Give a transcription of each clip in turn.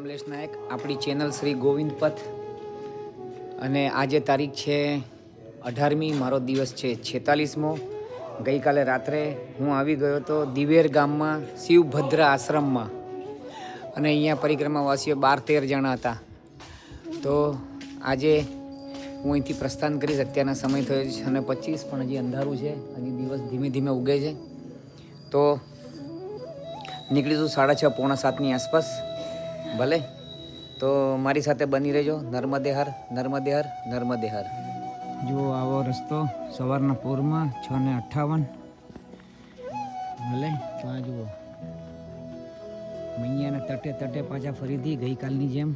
કમલેશ નાયક, આપણી ચેનલ શ્રી ગોવિંદ પથ. અને આજે તારીખ છે 18મી, મારો દિવસ છે 46મો. ગઈકાલે રાત્રે હું આવી ગયો હતો દિવેર ગામમાં શિવભદ્ર આશ્રમમાં, અને અહીંયા પરિક્રમાવાસીઓ 12-13 જણા હતા. તો આજે હું અહીંથી પ્રસ્થાન કરીશ. અત્યારના સમય થયો છે 6:25, પણ હજી અંધારું છે, હજી દિવસ ધીમે ધીમે ઉગે છે. તો નીકળીશું 6:30 પોણા 7ની આસપાસ. ભલે, તો મારી સાથે બની રહેજો. નર્મદે હર, નર્મદે હર, નર્મદે હર. જુઓ આવો રસ્તો સવારના પૂરમાં 6:58. ભલે, તો આ જુઓ મૈયાના તટે તટે પાછા ફરીથી ગઈકાલની જેમ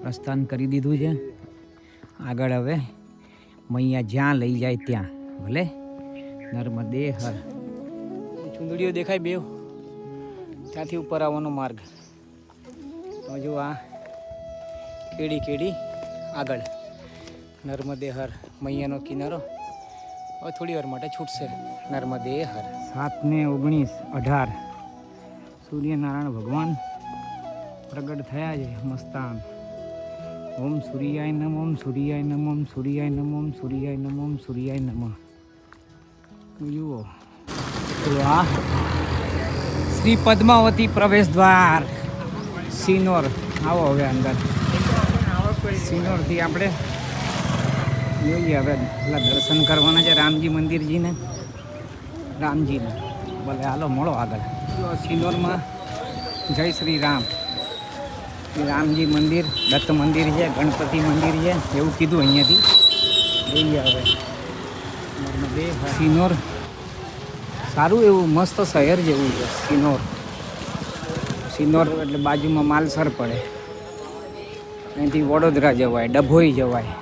પ્રસ્થાન કરી દીધું છે. આગળ હવે મૈયા જ્યાં લઈ જાય ત્યાં. ભલે, નર્મદે હર. ચુંદડીઓ દેખાય બેવ, ત્યાંથી ઉપર આવવાનો માર્ગ. તો જો આ કેડી આગળ નર્મદે હર, મૈયાનો કિનારો. હવે થોડી વાર માટે છૂટશે. નર્મદે હર. 7:19, 18 સૂર્યનારાયણ ભગવાન પ્રગટ થયા છે મસ્તાન. ઓમ સૂર્યાય નમ, ઓમ સૂર્યાય નમ, ઓમ સૂર્યાય નમ, ઓમ સૂર્યાય નમ, ઓમ સૂર્યાય નમ. જુઓ તો આ શ્રી પદ્માવતી પ્રવેશ દ્વાર સિનોર. આવો હવે અંદર સિનોરથી આપણે જોઈએ હવે પેલા દર્શન કરવાના છે રામજી મંદિરજીને, રામજીને. ભલે હાલો મળો આગળ. સિનોરમાં જય શ્રી રામ, રામજી મંદિર, દત્ત મંદિર છે, ગણપતિ મંદિર છે, એવું કીધું અહીંયાથી. જોઈએ હવે નર્મદે સિનોર. સારું એવું મસ્ત શહેર જેવું છે સિનોર. સિનોર એટલે બાજુમાં માલસર પડે. અહીંથી વડોદરા જવાય, ડભોઈ જવાય.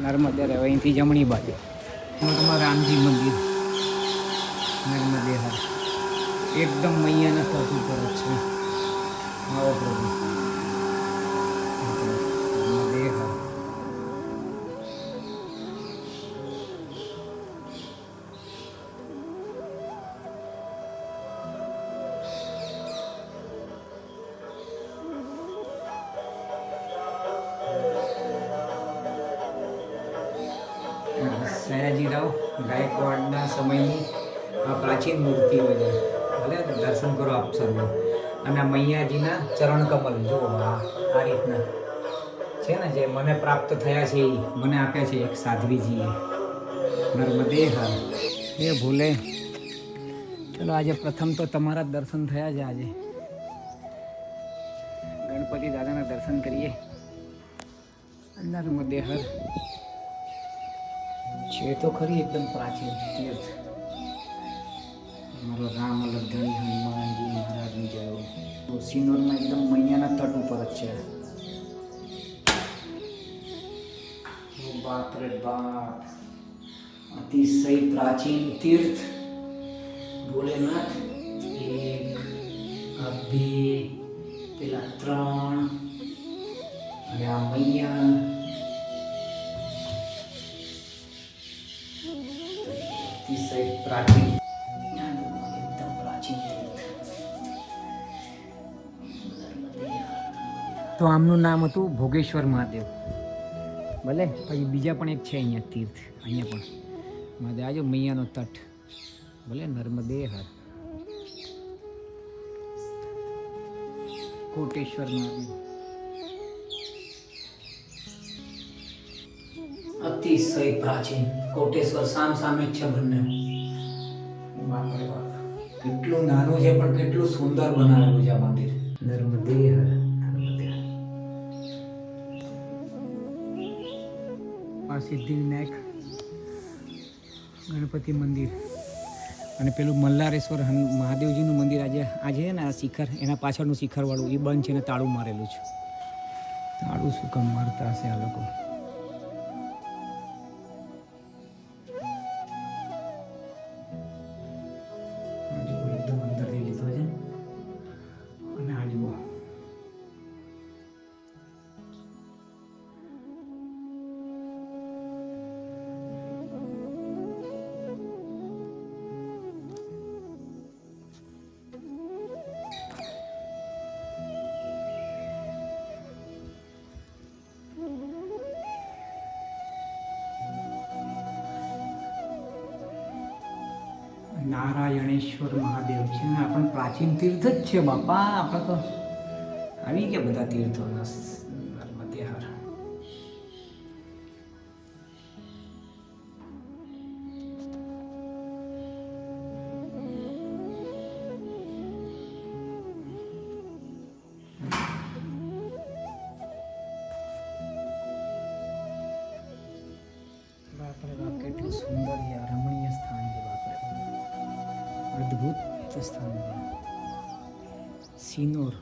નર્મદે રહે અહીંથી જમણી બાજુ. સિનોરમાં રામજી મંદિર, નર્મદે હર. એકદમ મૈયાના તટ ઉપર જ છે. આવો પ્રભુ, નર્મદે હર. સયાજીરાવ ગાયકવાડના સમયની આ પ્રાચીન મૂર્તિઓ છે. ભલે દર્શન કરો આપ સર્વે. અને મૈયાજીના ચરણ કમલ જુઓ, આ રીતના છે ને, જે મને પ્રાપ્ત થયા છે, એ મને આપ્યા છે એક સાધ્વીજીએ. નર્મદે હર. એ ભૂલે. ચલો આજે પ્રથમ તો તમારા દર્શન થયા છે. આજે ગણપતિ દાદાના દર્શન કરીએ. નર્મદે હર છે તો ખરી એકદમ પ્રાચીન તીર્થ. મારો રામ લધણી હનુમાનજી મહારાજની જય. સિનોરમાં એકદમ મૈયાના તટ ઉપર જ છે. બાપ રે બાપ, અતિશય પ્રાચીન તીર્થ. ભોલેનાથ 1, આ 2, પેલા 3, અને આ મૈયા. અતિશય પ્રાચીન, એકદમ પ્રાચીન તીર્થ. તો આમનું નામ હતું ભોગેશ્વર મહાદેવ. ભલે, પછી બીજા પણ એક છે અહીંયા તીર્થ. અહીંયા પણ મહાદેવ. આજો મૈયાનો તટ. ભલે, નર્મદે હર. કોટેશ્વર મહાદેવ અતિશય પ્રાચીન. કોટેશ્વર સામે જ છે બંને. કેટલું નાનું છે પણ કેટલું સુંદર બનાવેલું છે આ મંદિર. નર્મદે હર, નર્મદે હર. આ સિદ્ધિવિનાયક ગણપતિ મંદિર અને પેલું મલ્લારેશ્વર મહાદેવજીનું મંદિર. આજે છે ને આ શિખર, એના પાછળનું શિખરવાળું એ બંધ છે ને તાળું મારેલું છે. તાળું શું કામ મારતા હશે આ લોકો? એકદમ અંદરથી લીધો છે. અને આ જુઓ, નારાયણેશ્વર મહાદેવ છે ને આપણે પ્રાચીન તીર્થ જ છે બાપા. આપણે તો આવી ગયા બધા તીર્થો નર્મદે હર. બાપરે બાપ કેટલું સુંદર છે, રમણીય સ્થાન છે બાપરે, અદ્ભુત સ્થાન છે. સિનોર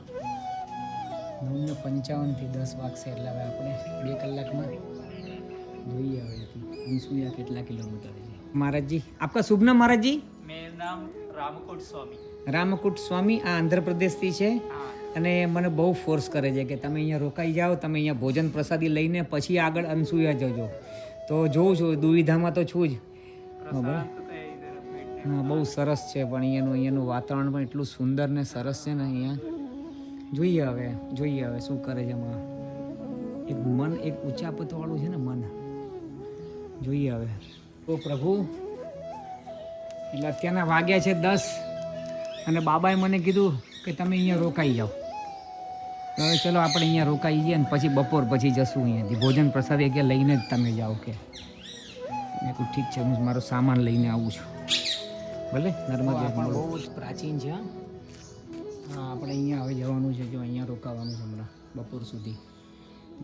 9:55 થી 10 વાગશે એટલે હવે આપણે 2 કલાકમાં જોઈએ હવે અંसुया કેટલા કિલોમીટર છે. महाराज जी आपका शुभ नाम महाराज जी? मेरा नाम रामकुट स्वामी. રામકુટ સ્વામી. આ આંધ્રપ્રદેશથી છે અને મને બહુ ફોર્સ કરે છે કે તમે અહીંયા રોકાઈ જાઓ, તમે અહીંયા ભોજન પ્રસાદી લઈને પછી આગળ અંसुया જજો. તો જોઉં છું, દુવિધામાં તો છું જ. હા, બહુ સરસ છે પણ અહીંયાનું વાતાવરણ પણ એટલું સુંદર ને સરસ છે ને અહીંયા. જોઈએ હવે શું કરે છે એમાં. એક મન એક ઊંચાપતવાળું છે ને મન. જોઈએ હવે. તો પ્રભુ એટલે અત્યારના વાગ્યા છે 10 અને બાબાએ મને કીધું કે તમે અહીંયા રોકાઈ જાઓ. હવે ચલો આપણે અહીંયા રોકાઈ જઈએ ને પછી બપોર પછી જશું અહીંયાથી. ભોજન પ્રસાદી કે લઈને જ તમે જાઓ કે. મેં કહ્યું ઠીક છે, હું મારો સામાન લઈને આવું છું. ભલે. નર્મદા પણ બહુ જ પ્રાચીન છે. હા, આપણે અહીંયા હવે જવાનું છે, જો અહીંયા રોકાવાનું છે હમણાં બપોર સુધી.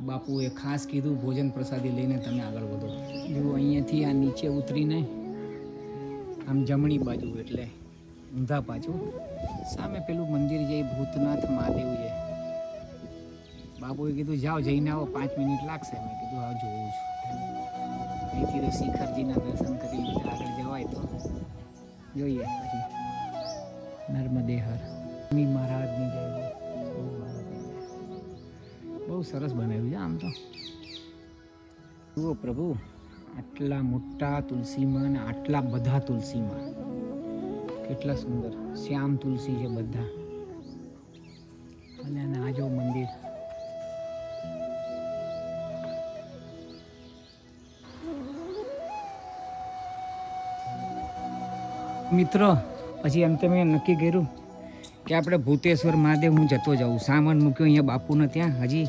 બાપુએ ખાસ કીધું ભોજન પ્રસાદી લઈને તમે આગળ વધો. જો અહીંયાથી આ નીચે ઉતરીને આમ જમણી બાજુ એટલે ઊંધા પાછું સામે પેલું મંદિર છે, ભૂતનાથ મહાદેવ છે. બાપુએ કીધું જાઓ જઈને આવો, 5 મિનિટ લાગશે. મેં કીધું હા જોઉં છું. અહીંથી તો શિખરજીના દર્શન કરી લીધા, આગળ જવાય તો જોઈએ પછી. નર્મદે હર. મહારાજની જય. બહુ સરસ બનાવ્યું છે આમ તો. જુઓ પ્રભુ, આટલા મોટા તુલસીમાં અને આટલા બધા તુલસીમાં કેટલા સુંદર શ્યામ તુલસી છે બધા. અને આ જો મંદિર. મિત્રો પછી અંતે મેં નક્કી કર્યું કે આપણે ભૂતેશ્વર મહાદેવ હું જતો જાઉં. સામાન મૂક્યો અહીંયા બાપુને ત્યાં. હજી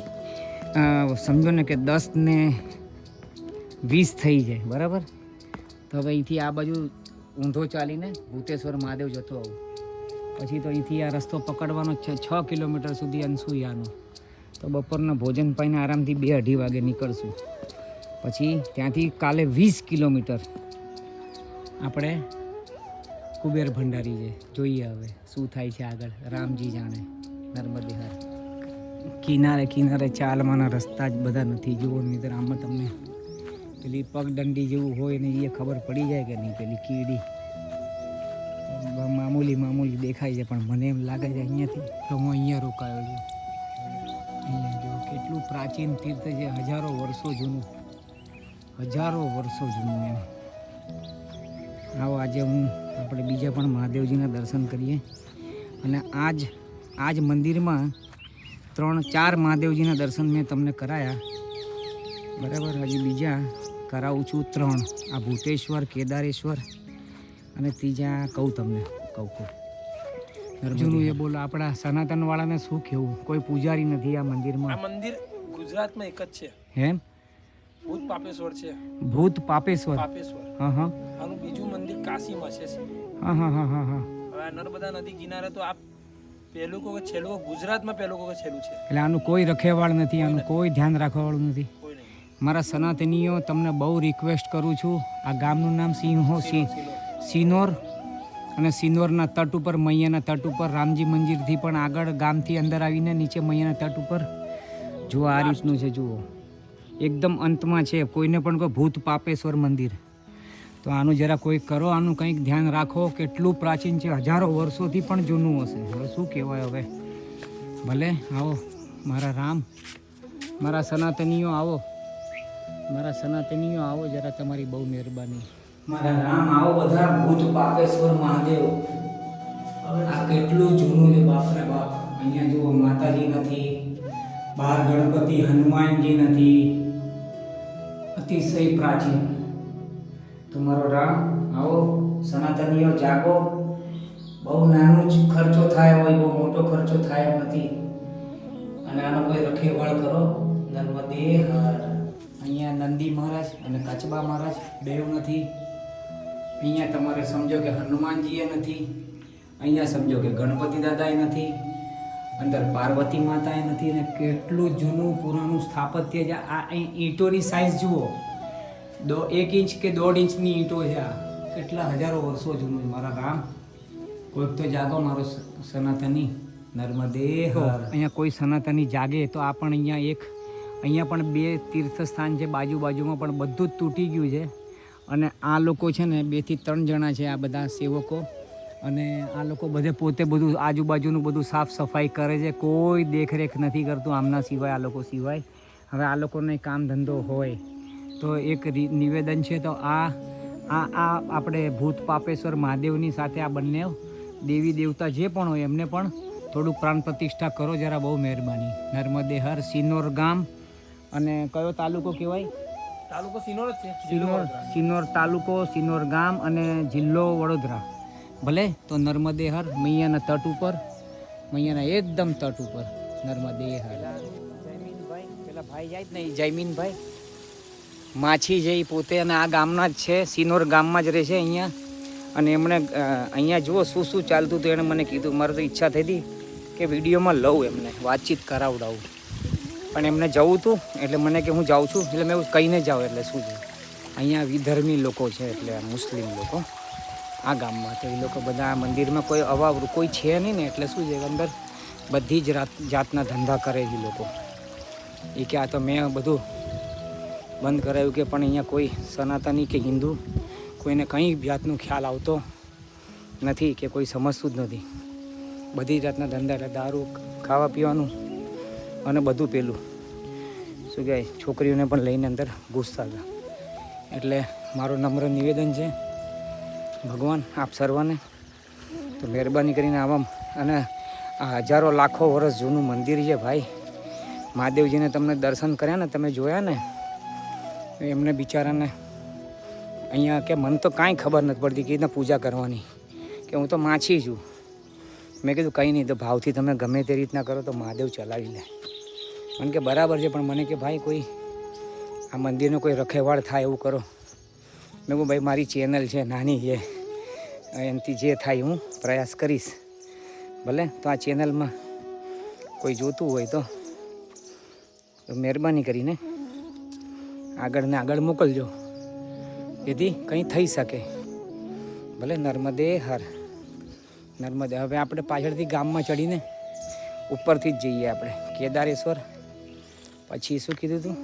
સમજો ને કે 10:20 થઈ જાય બરાબર. તો હવે અહીંથી આ બાજુ ઊંધો ચાલીને ભૂતેશ્વર મહાદેવ જતો આવું. પછી તો અહીંથી આ રસ્તો પકડવાનો છે 6 કિલોમીટર સુધી અંसुयाનો. તો બપોરના ભોજન પાઈને આરામથી 2-2:30 વાગે નીકળશું. પછી ત્યાંથી કાલે 20 કિલોમીટર આપણે કુબેર ભંડારી છે. જોઈએ હવે શું થાય છે આગળ, રામજી જાણે. નર્મદે હર. કિનારે ચાલવાના રસ્તા જ બધા નથી. જુઓ મિત્ર, આમાં તમને પેલી પગદંડી જેવું હોય ને એ ખબર પડી જાય કે નહીં. પેલી કીડી મામૂલી દેખાય છે પણ મને એમ લાગે છે અહીંયાથી તો હું અહીંયા રોકાયો છું. અહીંયા જો કેટલું પ્રાચીન તીર્થ છે, હજારો વર્ષો જૂનું એમ. આવો આજે આપણે બીજા પણ મહાદેવજીના દર્શન કરીએ. અને આજ મંદિરમાં 3-4 મહાદેવજીના દર્શન મેં તમને કરાયા બરાબર. હજી બીજા કરાવું છું 3. આ ભૂતેશ્વર, કેદારેશ્વર અને ત્રીજા કહું. અર્જુન એ બોલો આપણા સનાતનવાળાને શું કહેવું, કોઈ પૂજારી નથી આ મંદિરમાં. આ મંદિર ગુજરાતમાં એક જ છે. એમ? ભૂત પાપેશ્વર છે. ભૂત પાપેશ્વર. હા. આનું બીજું મંદિર કાશીમાં છે. હા. હવે નર્મદા નદી કિનારે તો આ પહેલું કો છેલ્લું, ગુજરાતમાં પહેલું કો છેલ્લું છે. એટલે આનું કોઈ રખેવાળ નથી, આનું કોઈ ધ્યાન રાખવાવાળું નથી. મારા સનાતનીઓ તમને બહુ રિક્વેસ્ટ કરું છું, આ ગામનું નામ સિનોર. અને સિનોરના તટ ઉપર, મૈયાના તટ ઉપર, રામજી મંદિરથી પણ આગળ ગામથી અંદર આવીને નીચે મૈયાના તટ ઉપર જુઓ આ રીતનું છે. જુઓ એકદમ અંતમાં છે. કોઈને પણ કોઈ ભૂત પાપેશ્વર મંદિર. તો આનું જરા કોઈ કરો, આનું કંઈક ધ્યાન રાખો. કેટલું પ્રાચીન છે, હજારો વર્ષોથી પણ જૂનું હશે. હવે શું કહેવાય. હવે ભલે આવો મારા રામ, મારા સનાતનીઓ આવો, જરા તમારી બહુ મહેરબાની. મારા રામ આવો બધા. ભૂત પાપેશ્વર મહાદેવ. આ કેટલું જૂનું છે બાપરે બાપ. અહીંયા જુઓ માતાજી નથી, બહાર ગણપતિ હનુમાનજી નથી. અતિશય પ્રાચીન. તમારો રામ આવો. સનાતનીઓ જાગો. બહુ નાનો જ ખર્ચો થાય હોય, બહુ મોટો ખર્ચો થાય એમ નથી. અને આનો કોઈ રખેવાળ કરો. નર્મદે હર. અહીંયા નંદી મહારાજ અને કચબા મહારાજ બેવ નથી. અહીંયા તમારે સમજો કે હનુમાનજીએ નથી. અહીંયા સમજો કે ગણપતિ દાદાએ નથી. અંદર પાર્વતી માતાએ નથી. અને કેટલું જૂનું પુરાણું સ્થાપત્ય છે. આ ઈંટોની સાઇઝ જુઓ, 1 ઇંચ કે 1.5 ઇંચની ઈંટો છે. આ કેટલા હજારો વર્ષો જૂનું છે. મારા રામ, કોઈક તો જાગો મારો સનાતની. નર્મદે હર. અહીંયા કોઈ સનાતની જાગે તો આ પણ અહીંયા પણ 2 તીર્થસ્થાન છે બાજુમાં, પણ બધું જ તૂટી ગયું છે. અને આ લોકો છે ને 2 થી 3 જણા છે, આ બધા સેવકો. અને આ લોકો બધે પોતે બધું આજુબાજુનું બધું સાફ સફાઈ કરે છે. કોઈ દેખરેખ નથી કરતું આમના સિવાય, આ લોકો સિવાય. હવે આ લોકોને કામ ધંધો હોય તો એક નિવેદન છે, તો આ આપણે ભૂત પાપેશ્વર મહાદેવની સાથે આ બંને દેવી દેવતા જે પણ હોય એમને પણ થોડુંક પ્રાણ પ્રતિષ્ઠા કરો જરા, બહુ મહેરબાની. નર્મદે હર. સિનોર ગામ. અને કયો તાલુકો કહેવાય? તાલુકો સિનોર જ છે. સિનોર તાલુકો, સિનોર ગામ અને જિલ્લો વડોદરા. ભલે તો નર્મદે હર. મૈયાના તટ ઉપર, મૈયાના એકદમ તટ ઉપર નર્મદે હર. જયમીનભાઈ, પેલા ભાઈ જાય જ નહીં, જયમીનભાઈ માછી છે એ પોતે, અને આ ગામના જ છે, સિનોર ગામમાં જ રહે છે અહીંયા. અને એમણે અહીંયા જુઓ શું ચાલતું હતું. એણે મને કીધું, મારે તો ઈચ્છા થઈ હતી કે વિડીયોમાં લઉં, એમને વાતચીત કરાવડાવું, પણ એમને જવું હતું. એટલે મને કે હું જાઉં છું, એટલે મેં એવું કહીને જાઉં. એટલે શું છે, અહીંયા વિધર્મી લોકો છે, એટલે મુસ્લિમ લોકો આ ગામમાં. તો એ લોકો બધા મંદિરમાં કોઈ અવાવરું કોઈ છે નહીં ને, એટલે શું છે અંદર બધી જ જાતના ધંધા કરે છે લોકો. એ કે આ તો મેં બધું બંધ કરાવ્યું કે, પણ અહીંયા કોઈ સનાતની કે હિન્દુ કોઈને કંઈ જાતનું ખ્યાલ આવતો નથી કે કોઈ સમજતું જ નથી. બધી જાતના ધંધા, એટલે દારૂ, ખાવા પીવાનું અને બધું પેલું શું કહેવાય, છોકરીઓને પણ લઈને અંદર ઘૂસતા હતા. એટલે મારું નમ્ર નિવેદન છે, ભગવાન આપ સર્વને તો મહેરબાની કરીને આવા. અને આ હજારો લાખો વર્ષ જૂનું મંદિર છે ભાઈ. મહાદેવજીને તમને દર્શન કર્યા ને, તમે જોયા ને, એમને બિચારાને અહીંયા કે મને તો કાંઈ ખબર નથી પડતી કે રીતના પૂજા કરવાની, કે હું તો માછી છું. મેં કીધું કંઈ નહીં, તો ભાવથી તમે ગમે તે રીતના કરો તો મહાદેવ ચલાવી લે. મને કે બરાબર છે, પણ મને કે ભાઈ કોઈ આ મંદિરનો કોઈ રખેવાળ થાય એવું કરો. મેં કહું ભાઈ મારી ચેનલ છે, નાની છે, એનાથી જે થાય હું પ્રયાસ કરીશ. ભલે તો આ ચેનલમાં કોઈ જોતું હોય તો મહેરબાની કરીને આગળ ને આગળ મોકલજો, જેથી કંઈ થઈ શકે. ભલે. નર્મદે હર. નર્મદે. હવે આપણે પાછળથી ગામમાં ચડીને ઉપરથી જ જઈએ આપણે કેદારેશ્વર, પછી શું કીધું હતું,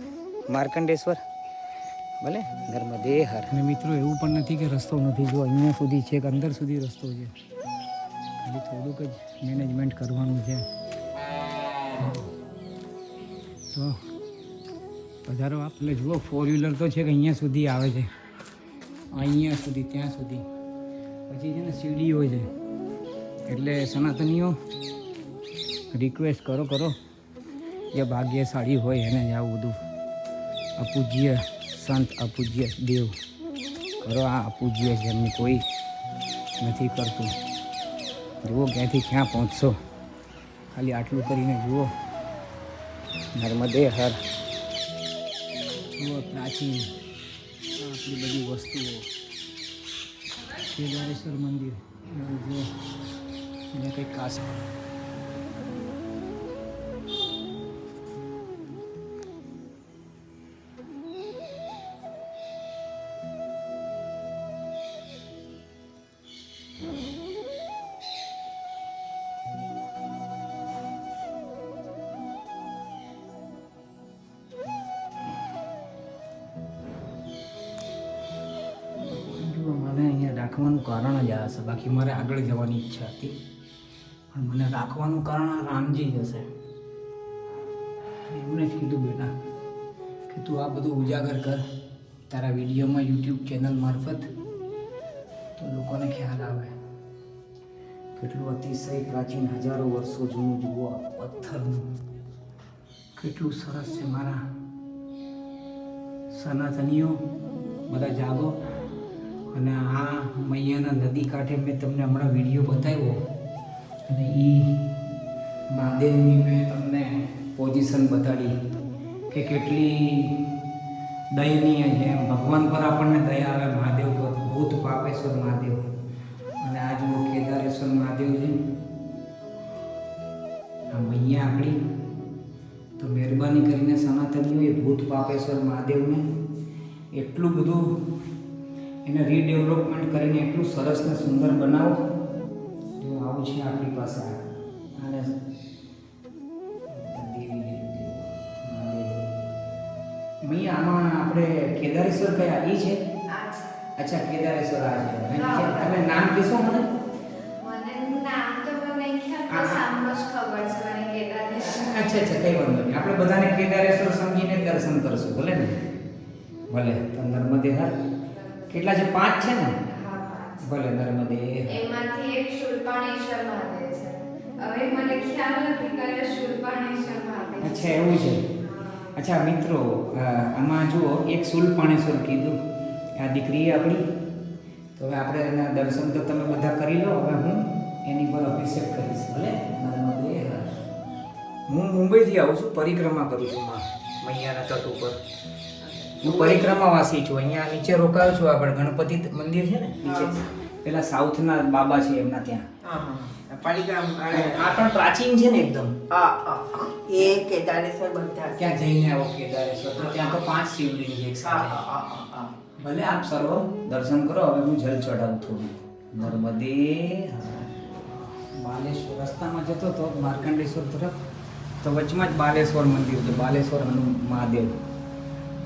માર્કંડેશ્વર. ભલે. નર્મદે હર. અને મિત્રો એવું પણ નથી કે રસ્તો નથી, જો અહીંયા સુધી છે કે અંદર સુધી રસ્તો છે, ખાલી થોડુંક જ મેનેજમેન્ટ કરવાનું છે. તો પધારો આપ. એટલે જુઓ 4 વ્હીલર તો છે કે અહીંયા સુધી આવે છે, અહીંયા સુધી, ત્યાં સુધી. પછી છે ને સીડીઓ છે. એટલે સનાતનીઓ રિક્વેસ્ટ કરો જે ભાગ્યશાળી હોય એને જ આવું બધું અપૂજ્ય સંત, અપૂજ્ય દેવ કરો. આ અપૂજ્ય છે, એમની કોઈ નથી કરતું. જુઓ ક્યાંથી ક્યાં પહોંચશો, ખાલી આટલું કરીને જુઓ. નર્મદે હર. જુઓ પ્રાચીન આટલી બધી વસ્તુઓ. કેદારેશ્વર મંદિર જુઓ, એને કંઈક ખાસ. રાખવાનું કારણ જ આ હશે, બાકી મારે આગળ જવાની ઈચ્છા હતી, પણ મને રાખવાનું કારણ આ રામજી જ હશે. એમણે જ કીધું બેટા કે તું આ બધું ઉજાગર કર તારા વિડીયોમાં, યુટ્યુબ ચેનલ મારફત, તો લોકોને ખ્યાલ આવે. કેટલું અતિશય પ્રાચીન, હજારો વર્ષો જૂનું. જુઓ પથ્થરનું કેટલું સરસ છે. મારા સનાતનીઓ બધા જાગો અને આ મૈયાના નદી કાંઠે મેં તમને હમણાં વિડીયો બતાવ્યો અને એ મહાદેવની મેં તમને પોઝિશન બતાડી કે કેટલી દયનીય છે એમ. ભગવાન પર આપણને દયા આવે મહાદેવ પર, ભૂત પાપેશ્વર મહાદેવ. અને આ જુઓ કેદારેશ્વર મહાદેવ છે, આ મૈયા આપણી. તો મહેરબાની કરીને સનાતનીઓએ ભૂત પાપેશ્વર મહાદેવને એટલું બધું એને રીડેવલપમેન્ટ કરીને એટલું સરસ ને સુંદર બનાવો. જો આવું છે આપણી પાસે અને મૈયા આમાં આપણે કેદારેશ્વર કયા ઈ છે? અચ્છા કેદારેશ્વર આ છે. તમે નામ કહેશો મને? અચ્છા કઈ વાંધો નહીં, આપણે બધાને કેદારેશ્વર સમજીને દર્શન કરશું, ભલે ને? ભલે. તો નર્મદે હર કેટલા છે? 5 છે ને? ભલે. નર્મદે એમાંથી એક શૂલપાણેશ્વર મહાદેવ છે. હવે મને ખ્યાલ નથી કયા શૂલપાણેશ્વર મહાદેવ. અચ્છા એવું છે. અચ્છા મિત્રો, આમાં જુઓ એક શૂલપાણેશ્વર કીધું, આ દીકરી આપણી. તો હવે આપણે એના દર્શન તો તમે બધા કરી લો, હવે હું એની પર અભિષેક કરીશ. ભલે. નર્મદે હર. હું મુંબઈથી આવું છું, પરિક્રમા કરું છું મૈયાના તટ ઉપર. હું પરિક્રમાવાસી છું. અહીંયા નીચે રોકાયો છું. આપણે ગણપતિ મંદિર છે ને નીચે, પેલા સાઉથના બાબા છે એમના ત્યાં. આ પણ પ્રાચીન છે ને એકદમ. એ કેદારેશ્વર બધા ત્યાં જઈને આવો કેદારેશ્વર. તો ત્યાં તો 5 શિવલિંગ છે એક સાથે. ભલે આપ સર્વ દર્શન કરો. હવે હું જલ ચડાવું થોડું. નર્મદે બાલેશ્વર રસ્તામાં જતો તો માર્કંડેશ્વર તરફ, તો વચમાં જ બાલેશ્વર મંદિર છે. બાલેશ્વર મહાદેવ.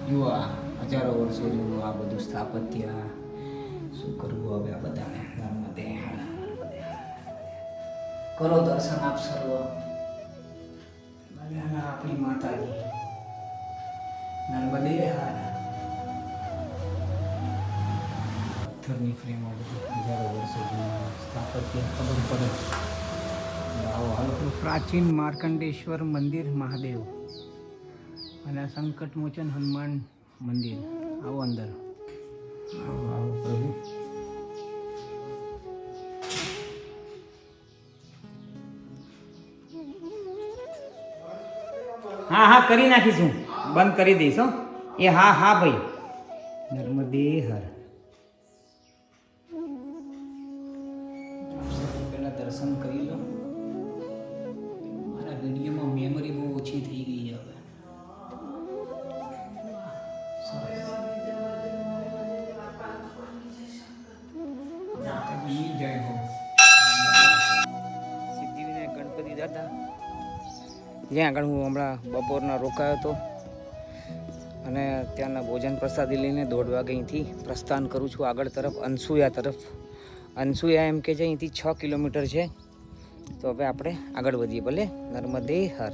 જુઓ આ હજારો વર્ષો જુઓ આ બધું સ્થાપત્ય. શું કરવું હવે આ બધાને? નર્મદે કરો દર્શન આપ સર્વ. આપણી માતાજી નર્મદે હાર. પથ્થરની ફ્રેમ હજારો વર્ષો જૂનું સ્થાપત્ય ખબર પડે. આવો હાલો. પ્રાચીન માર્કંડેશ્વર મંદિર મહાદેવ અને આ સંકટમોચન હનુમાન મંદિર. આવો અંદર. આવો આવો પ્રભુ. હા કરી નાખીશું, બંધ કરી દઈશ હો. એ હા ભાઈ. નર્મદે હર. પહેલા દર્શન કરી લો. મારા વિડીયોમાં મેમરી બહુ ઓછી થઈ ગઈ છે હવે. જય હો. સિદ્ધિવિનાયક ગણપતિ દાદા જ્યાં આગળ હું હમણાં બપોરના રોકાયો હતો અને ત્યાંના ભોજન પ્રસાદી લઈને 1:30 વાગે અહીંથી પ્રસ્થાન કરું છું આગળ તરફ, અનસુયા તરફ. અનસુયા એમ કે છે અહીંથી 6 કિલોમીટર છે. તો હવે આપણે આગળ વધીએ. ભલે. નર્મદે હર.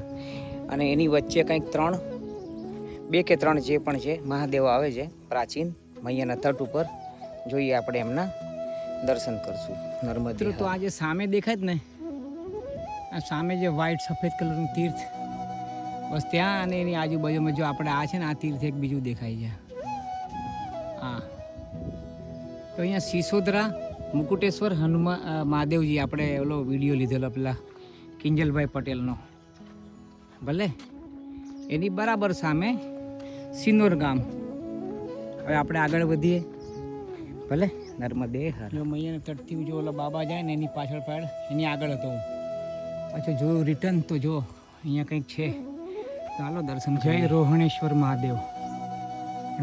અને એની વચ્ચે કંઈક 2 કે 3 જે પણ છે મહાદેવ આવે છે પ્રાચીન મૈયાના તટ ઉપર. જોઈએ આપણે એમના દર્શન કરશું. નર્મદે. તો આ જે સામે દેખાય જ ને, આ સામે જે વ્હાઈટ સફેદ કલરનું તીર્થ, બસ ત્યાં અને એની આજુબાજુમાં જો આપણે આ છે ને આ તીર્થ એક બીજું દેખાય છે. હા. તો અહીંયા સિસોદરા મુકુટેશ્વર હનુમાન મહાદેવજી, આપણે ઓલો વિડીયો લીધેલો પેલા કિંજલભાઈ પટેલનો. ભલે. એની બરાબર સામે સિનોર ગામ. હવે આપણે આગળ વધીએ. ભલે. નર્મદે હર. જો મૈયાના તટથી જો ઓલા બાબા જાય ને એની પાછળ એની આગળ હતો હું. પાછું જોયું રિટર્ન તો જો અહીંયા કંઈક છે. ચાલો દર્શન. જય રોહણેશ્વર મહાદેવ.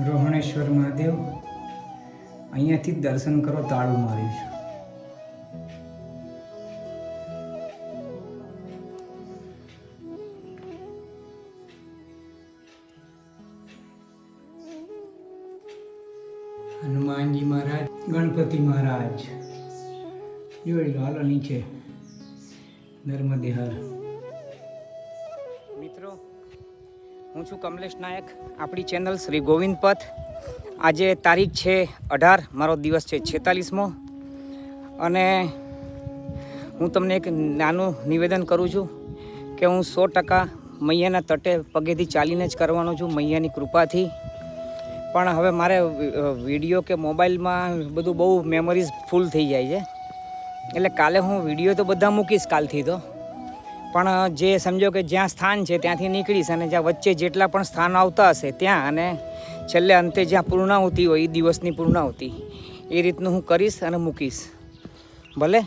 રોહણેશ્વર મહાદેવ અહીંયાથી જ દર્શન કરો. તાળું માર્યું છે. હનુમાનજી મહારાજ, ગણપતિ મહારાજ જોઈ લો. હાલો નીચે. નર્મદે હર. મિત્રો, હું છું કમલેશ નાયક, આપણી ચેનલ શ્રી ગોવિંદ પથ. આજે તારીખ છે 18, મારો દિવસ છે 46મો. અને હું તમને એક નાનું નિવેદન કરું છું કે હું 100% મૈયાના તટે પગેથી ચાલીને જ કરવાનો છું, મૈયાની કૃપાથી. પણ હવે મારે વિડીયો કે મોબાઈલમાં બધું બહુ મેમરીઝ ફૂલ થઈ જાય છે, એટલે કાલે હું વિડીયો તો બધા મૂકીશ કાલથી તો, પણ જે સમજો કે જ્યાં સ્થાન છે ત્યાંથી નીકળીશ અને જ્યાં વચ્ચે જેટલા પણ સ્થાન આવતા હશે ત્યાં અને છેલ્લે અંતે જ્યાં પૂર્ણાહુતિ હોય એ દિવસની પૂર્ણાહુતિ એ રીતનું હું કરીશ અને મૂકીશ ભલે.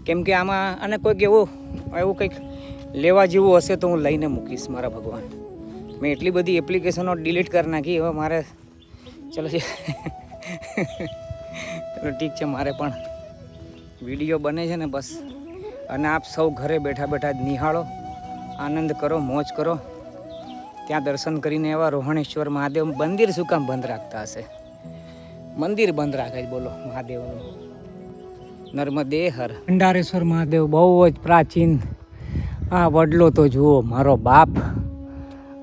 કેમ કે આમાં અને કોઈક એવું કંઈક લેવા જેવું હશે તો હું લઈને મૂકીશ મારા ભગવાન. મેં એટલી બધી એપ્લિકેશનો ડિલીટ કરી નાખી હવે મારે. ચલો ચલો ઠીક છે, મારે પણ વિડીયો બને છે ને બસ. અને આપ સૌ ઘરે બેઠા બેઠા જ નિહાળો, આનંદ કરો, મોજ કરો. ત્યાં દર્શન કરીને એવા રોહણેશ્વર મહાદેવ મંદિર શું કામ બંધ રાખતા હશે? મંદિર બંધ રાખે છે બોલો મહાદેવનું. નર્મદે હર. ભંડારેશ્વર મહાદેવ બહુ જ પ્રાચીન. આ વડલો તો જુઓ મારો બાપ,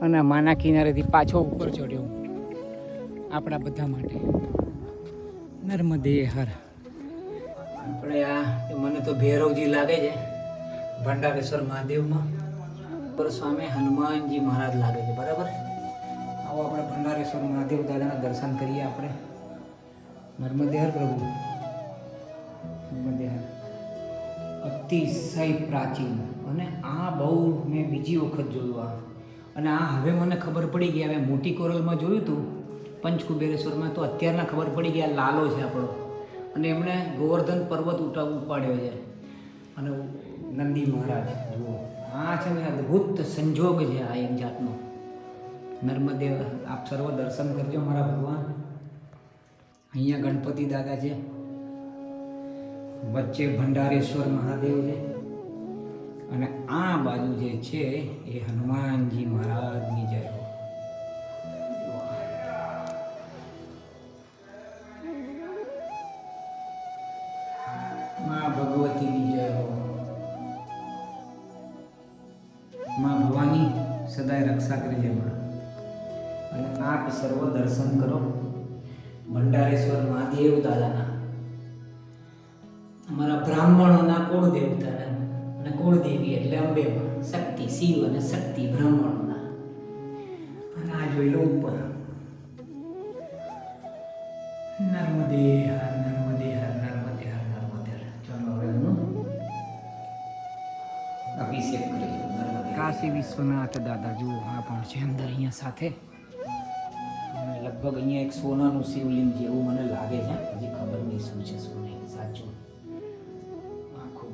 અને માના કિનારેથી પાછો ઉપર ચડ્યો આપણા બધા માટે. નર્મદે હર. આપણે આ મને તો ભૈરવજી લાગે છે ભંડારેશ્વર મહાદેવમાં, પર સ્વામી હનુમાનજી મહારાજ લાગે છે. બરાબર, આવો આપણે ભંડારેશ્વર મહાદેવ દાદાના દર્શન કરીએ આપણે. નર્મદે હર પ્રભુ. નર્મદે હર. અતિશય પ્રાચીન, અને આ બહુ મેં બીજી વખત જોયું આ. અને આ હવે મને ખબર પડી ગઈ. હવે મોટી કોરલમાં જોયું હતું પંચકુબેરેશ્વરમાં, તો અત્યારના ખબર પડી ગયા લાલો છે આપણો, અને એમણે ગોવર્ધન પર્વત ઉપાડ્યો છે. અને નંદી મહારાજ જુઓ, આ છે ને અદ્ભુત સંજોગ છે આ એક જાતનો. નર્મદે આપ સર્વ દર્શન કરજો મારા ભગવાન. અહીંયા ગણપતિ દાદા છે, વચ્ચે ભંડારેશ્વર મહાદેવ છે, અને આ બાજુ જે છે એ હનુમાનજી મહારાજની જય હો. માં ભગવતીની જય હો. માં ભવાની સદાય રક્ષા કરજે માં. અને આપ સર્વ દર્શન કરો ભંડારેશ્વર મહાદેવ દાદાના, અમારા બ્રાહ્મણોના કુળ દેવતાના, અને કુળદેવી એટલે અંબે શક્તિ, શિવ અને શક્તિ બ્રાહ્મણોના. અને આ જોઈ લો ઉપર નર્મદે હર, નર્મદે હર, નર્મદે હર, નર્મદે હર. ચાલો હવે હું અભિષેક કરી નર્મદે. કાશી વિશ્વનાથ દાદા જુઓ, આ પણ છે અંદર અહીંયા સાથે. લગભગ અહીંયા એક સોનાનું શિવલિંગ જેવું મને લાગે છે, હજી ખબર નહીં શું છે શું નહીં સાચું.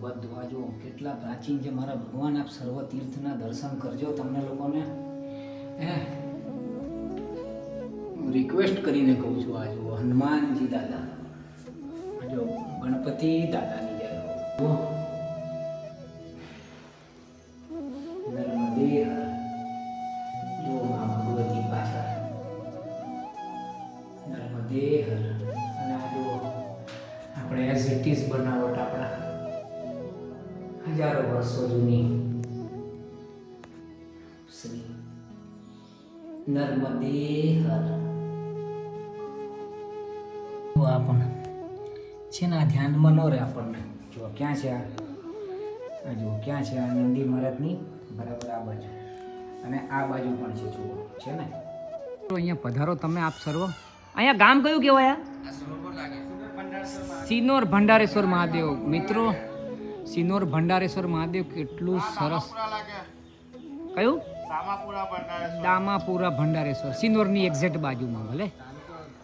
બધું આ જુઓ કેટલા પ્રાચીન છે મારા ભગવાન. આપ સર્વ તીર્થના દર્શન કરજો. તમને લોકોને રિક્વેસ્ટ કરીને કહું છું. આ જુઓ હનુમાનજી દાદા, જો ગણપતિ દાદાની જય હો. નર્મદે જો માં ભગવતી પાછળ. નર્મદે હર. અને આ જુઓ આપણે એઝ ઇટ ઇઝ બનાવટ આપણા હજારો વર્ષો જૂની શ્રી નર્મદે હર. આ પણ છે ને, આ ધ્યાનમાં ન રહે આપણને. જો ક્યાં છે આ જુઓ, ક્યાં છે આ નંદી મહારાજની બરાબર આ બાજુ, અને આ બાજુ પણ છે જુઓ, છે ને. તો અહીંયા પધારો તમે આપ સર્વ. અહીંયા ગામ કયું કહેવાય? સિનોર ભંડારેશ્વર મહાદેવ. મિત્રો સિનોર ભંડારેશ્વર મહાદેવ કેટલું સરસ. કયું? દામાપુરા ભંડારેશ્વર, સિનોરની એક્ઝેક્ટ બાજુમાં. ભલે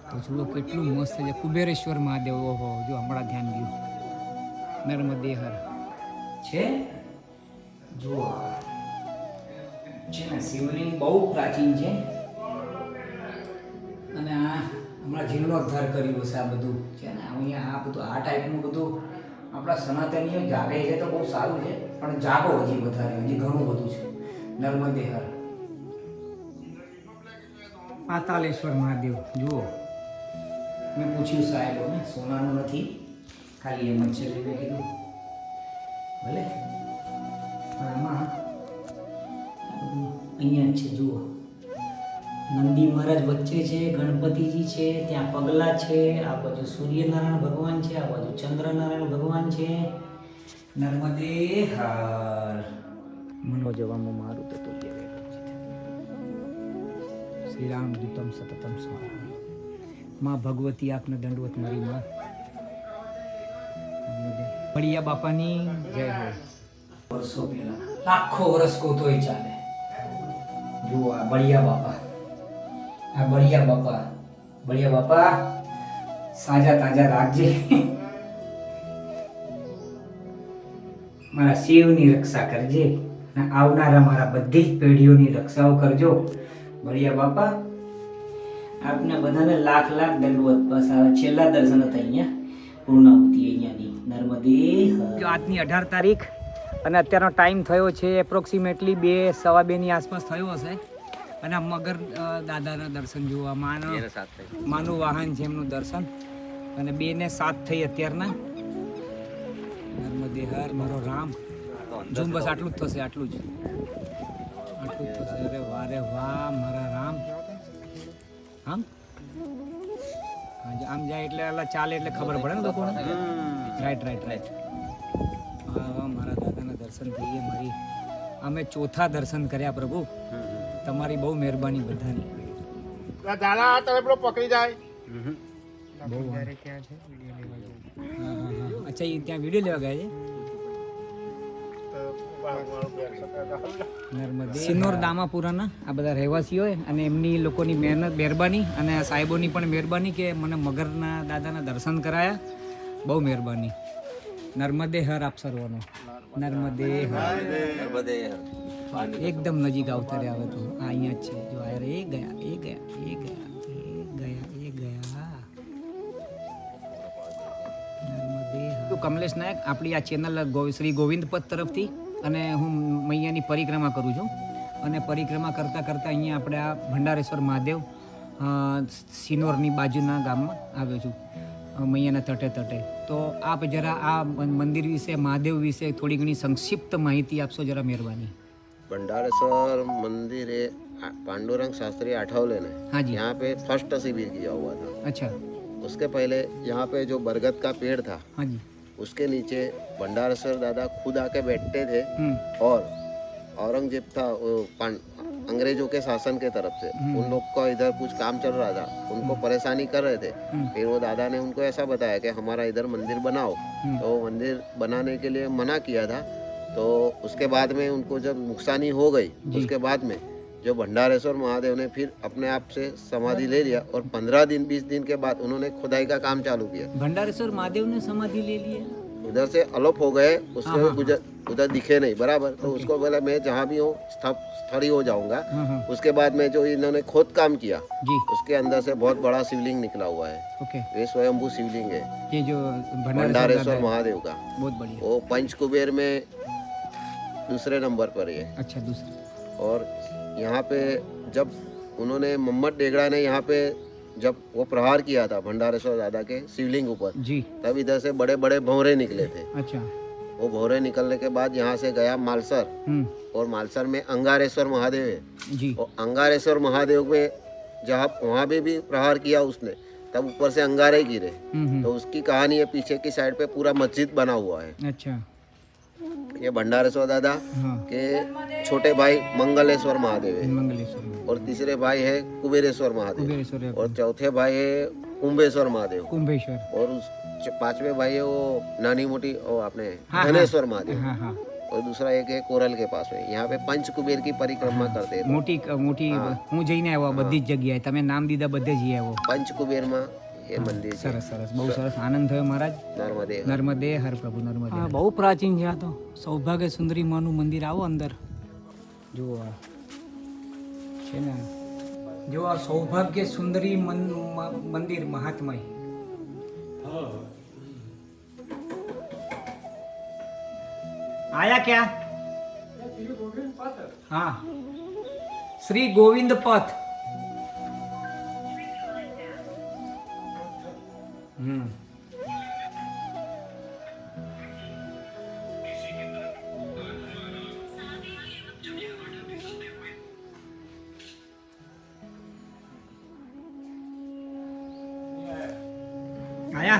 તો જુઓ કેટલું મસ્ત છે. કુબેરેશ્વર મહાદેવ, ઓહો જો હમણાં ધ્યાન ગયું. નર્મદે હર છે જુઓ, છે ને શિવલિંગ બહુ પ્રાચીન છે. અને આ હમણાં જીર્ણોદ્ધાર કર્યું હશે આ બધું છે ને. અહીંયા આ બધું આ ટાઈપનું બધું આપણા સનાતનીઓ જાગે છે તો બહુ સારું છે, પણ જાગો હજી વધારે, હજી ઘણું બધું છે. નર્મદે હર. પાતાલેશ્વર મહાદેવ જુઓ, મેં પૂછ્યું સાહેબોને, સોનાનું નથી, ખાલી એમ જ છે. મેં કીધું ભલે, પણ આમાં અહીંયા જ છે જુઓ. નંદી મહારાજ વચ્ચે છે, ગણપતિજી છે, ત્યાં પગલા છે, આ બાજુ સૂર્યનારાયણ ભગવાન છે, આ બાજુ ચંદ્રનારાયણ ભગવાન છે. નર્મદે હર. મનો જવામાં મારું તો શ્રી રામ દૂતમ સતતમ સ્વાહા. માં ભગવતી આપને દંડવત મારી માં. બળિયા બાપાની જય હો. વર્ષો પહેલા લાખો વર્ષ કો તોય ચાલે. જુઓ આ બળિયા બાપા, આ બળિયા બાપા. બળિયા બાપા સાજા તાજા રાખજે. મારા શિવની રક્ષા કરજે અને આવનારા મારા બધી જ પેઢીઓની રક્ષાઓ કરજો. બળિયા બાપા આપને બધાને લાખ લાખ દંડવત. બસ આ છેલ્લા દર્શન હતા અહીંયા પૂર્ણાહુતિ અહીંયાની નર્મદે. જો આજની 18 તારીખ અને અત્યારનો ટાઈમ થયો છે એપ્રોક્સિમેટલી 2-2:15 ની આસપાસ થયો હશે. અને આ મગર દાદાના દર્શન જોવા માનું વાહન છે એમનું દર્શન. અને 2:07 થઈ અત્યારના. નર્મદે હર મારો રામ. ઝૂમ બસ આટલું જ થશે, આટલું જ થશે. અરે વાહ રે વાહ મારા રામ. આમ આમ જાય એટલે અલા ચાલે એટલે ખબર પડે ને લોકોને. રાઈટ. હા મારા દાદાના દર્શન થઈ ગયા. મારી અમે ચોથા દર્શન કર્યા પ્રભુ. તમારી બહુ મહેરબાની બધાની. દાદા તમે પેલો પકડી જાય. અચ્છા એ ત્યાં વિડીયો લેવા ગયા છે. નર્મદે સિનોર દામાપુરાના આ બધા રહેવાસીઓ અને એમની લોકોની મહેરબાની અને સાહેબોની પણ મહેરબાની કે મને મગરના દાદાના દર્શન કરાયા. બહુ મહેરબાની. નર્મદે હર આપ સર્વનો. નર્મદે હર. એકદમ નજીક આવતા રહ્યા. હવે તો આ અહીંયા જ છે. જો આ એ ગયા. નર્મદે. કમલેશ નાયક આપણી આ ચેનલ શ્રી ગોવિંદ પથ તરફથી અને હું મૈયાની પરિક્રમા કરું છું. અને પરિક્રમા કરતાં અહીંયા આપણે આ ભંડારેશ્વર મહાદેવ સિનોરની બાજુના ગામમાં આવ્યો છું, મૈયાના તટે. તો આપ જરા આ મંદિર વિશે, મહાદેવ વિશે થોડી ઘણી સંક્ષિપ્ત માહિતી આપશો જરા, મહેરબાની. भंडारेश्वर मंदिर है पांडुरंग शास्त्री आठवले ने हाँ जी। यहाँ पे फर्स्ट शिविर किया हुआ था। अच्छा. उसके पहले यहाँ पे जो बरगद का पेड़ था, हाँ जी, उसके नीचे भंडारेश्वर दादा खुद आके बैठते थे और औरंगजेब था वो अंग्रेजों के शासन के तरफ से उन लोग का इधर कुछ काम चल रहा था, उनको परेशानी कर रहे थे। फिर वो दादा ने उनको ऐसा बताया कि हमारा इधर मंदिर बनाओ, तो मंदिर बनाने के लिए मना किया था। तो उसके बाद में उनको जब नुकसानी हो गई, उसके बाद में जो भंडारेश्वर महादेव ने फिर अपने आप से समाधि ले लिया और 15-20 दिन के बाद उन्होंने खुदाई का काम चालू किया। भंडारेश्वर महादेव ने समाधि ले लिया, उधर से अलोप हो गए, उसके उधर दिखे नहीं बराबर। तो उसको बोला मैं जहाँ भी हूँ स्थली हो जाऊंगा। उसके बाद में जो इन्होंने खोद काम किया जी, उसके अंदर से बहुत बड़ा शिवलिंग निकला हुआ है। ओके, ये स्वयंभू शिवलिंग है ये जो भंडारेश्वर महादेव का, बहुत बढ़िया। वो पंचकुबेर में दूसरे नंबर पर है। अच्छा, दूसरा। और यहाँ पे जब उन्होंने मोहम्मद डेगड़ा ने यहाँ पे जब वो प्रहार किया था भंडारेश्वर दादा के शिवलिंग ऊपर जी, तब इधर से बड़े बड़े भंवरे निकले थे। अच्छा, वो भंवरे निकलने के बाद यहाँ से गया मालसर, और मालसर में अंगारेश्वर महादेव है जी, और अंगारेश्वर महादेव में जहाँ वहाँ भी प्रहार किया उसने, तब ऊपर से अंगारे गिरे। तो उसकी कहानी है, पीछे की साइड पे पूरा मस्जिद बना हुआ है। अच्छा, ये भंडारेश्वर दादा हाँ, के छोटे भाई मंगलेश्वर महादेव है, मंगलेश्वर, और तीसरे भाई है कुबेरेश्वर महादेव, कुबेरेश्वर, और चौथे भाई है कुंभेश्वर महादेव, कुंभेश्वर, और उस पांचवे भाई है वो नानी मोटी वो अपने हाँ, धनेश्वर महादेव, हाँ हाँ, और दूसरा एक है कोरल के पास में। यहाँ पे पंच कुबेर की परिक्रमा करते हैं। મોટી હું જઈને આવ્યો બધી જ જગ્યાએ, તમે નામ દીધા બધે જઈ આવ્યો. पंच कुबेर में ये मंदिर है। સરસ સરસ, બહુ સરસ, આનંદ થયો મહારાજ. नर्मदे નર્મદે હર પ્રભુ, નર્મદે. હા, બહુ પ્રાચીન છે આ તો. સૌભાગ્ય સુંદરી માનું મંદિર. આવો અંદર જુઓ, આ છે ને, જો આ સૌભાગ્ય સુંદરી મંદિર મહાત્મય. आया क्या? हाँ, श्री गोविंद पथ. आया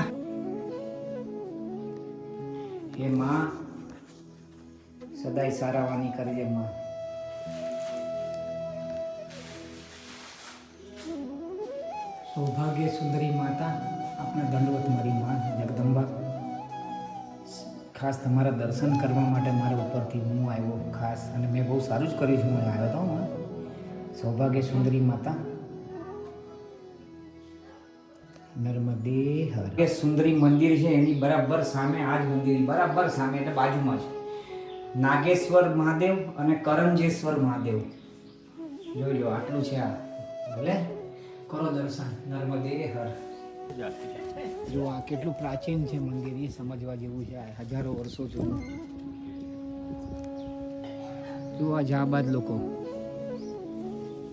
ये माँ સદાય સારાવાની કરજે માં. સૌભાગ્ય સુંદરી માતા આપણે દંડવત મારી માં જગદંબા, ખાસ તમારા દર્શન કરવા માટે મારા ઉપરથી હું આવ્યો ખાસ, અને મેં બહુ સારું જ કર્યું છે. હું આવ્યો હતો માં સૌભાગ્ય સુંદરી માતા નર્મદે હર. એ સુંદરી મંદિર છે એની બરાબર સામે આ જ મંદિર બરાબર સામે એટલે બાજુમાં જ નાગેશ્વર મહાદેવ અને કરંજેશ્વર મહાદેવ. જોઈ લો આટલું છે આ. ભલે કરો દર્શન. નર્મદે હર. જો આ કેટલું પ્રાચીન છે મંદિર, એ સમજવા જેવું છે. આ હજારો વર્ષો જૂનું. જો આ જાબાદ લોકો.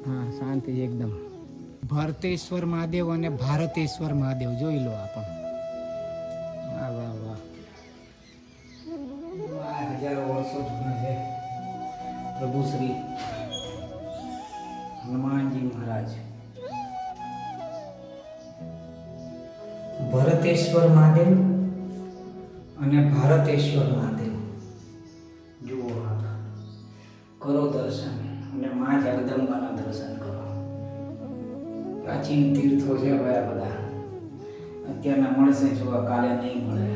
હા શાંતિ એકદમ. ભરતેશ્વર મહાદેવ અને ભારતેશ્વર મહાદેવ જોઈ લો આ પણ. વાહ વાહ વાહ. આ હજારો વર્ષો જૂના છે. પ્રભુ શ્રી હનુમાનજી મહારાજ. ભરતેશ્વર મહાદેવ અને ભારતેશ્વર મહાદેવ. જુઓ હા. કરો દર્શન અને મા જગદંબાના દર્શન કરો. પ્રાચીન તીર્થો છે હવે આ બધા. અત્યારના મળશે જોવા, કાલે નહીં મળે.